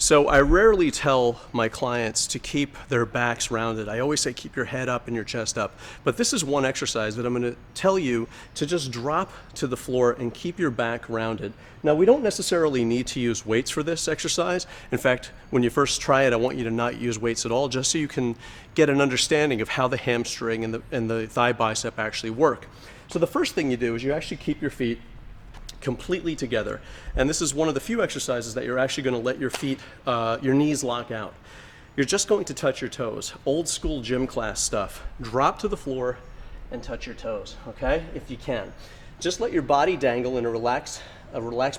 So I rarely tell my clients to keep their backs rounded. I always say keep your head up and your chest up. But this is one exercise that I'm going to tell you to just drop to the floor and keep your back rounded. Now, we don't necessarily need to use weights for this exercise. In fact, when you first try it, I want you to not use weights at all, just so you can get an understanding of how the hamstring and the thigh bicep actually work. So the first thing you do is you actually keep your feet completely together. And this is one of the few exercises that you're actually going to let your feet, your knees lock out. You're just going to touch your toes. Old school gym class stuff. Drop to the floor and touch your toes, okay? If you can. Just let your body dangle in a relaxed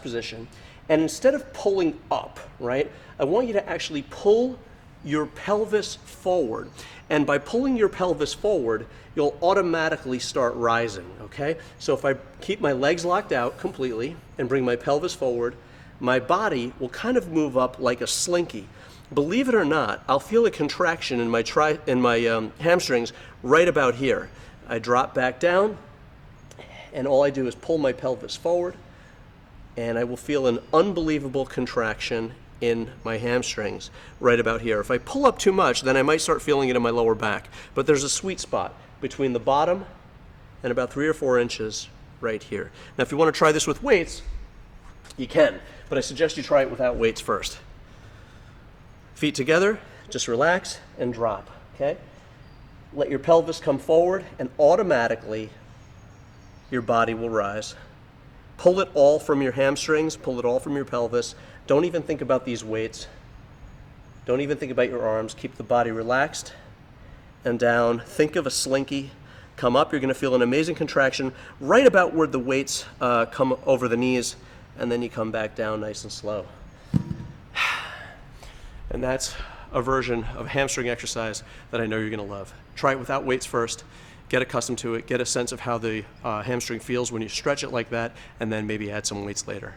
position. And instead of pulling up, right, I want you to actually pull your pelvis forward. And by pulling your pelvis forward, you'll automatically start rising, okay? So if I keep my legs locked out completely and bring my pelvis forward, my body will kind of move up like a slinky. Believe it or not, I'll feel a contraction in my hamstrings right about here. I drop back down, and all I do is pull my pelvis forward, and I will feel an unbelievable contraction in my hamstrings right about here. If I pull up too much, then I might start feeling it in my lower back. But there's a sweet spot between the bottom and about 3 or 4 inches right here. Now, if you want to try this with weights, you can, but I suggest you try it without weights first. Feet together, just relax and drop, okay? Let your pelvis come forward, and automatically your body will rise. Pull it all from your hamstrings, pull it all from your pelvis. Don't even think about these weights. Don't even think about your arms. Keep the body relaxed and down. Think of a slinky. Come up. You're going to feel an amazing contraction right about where the weights come over the knees, and then you come back down nice and slow. And that's a version of hamstring exercise that I know you're going to love. Try it without weights first. Get accustomed to it. Get a sense of how the hamstring feels when you stretch it like that, and then maybe add some weights later.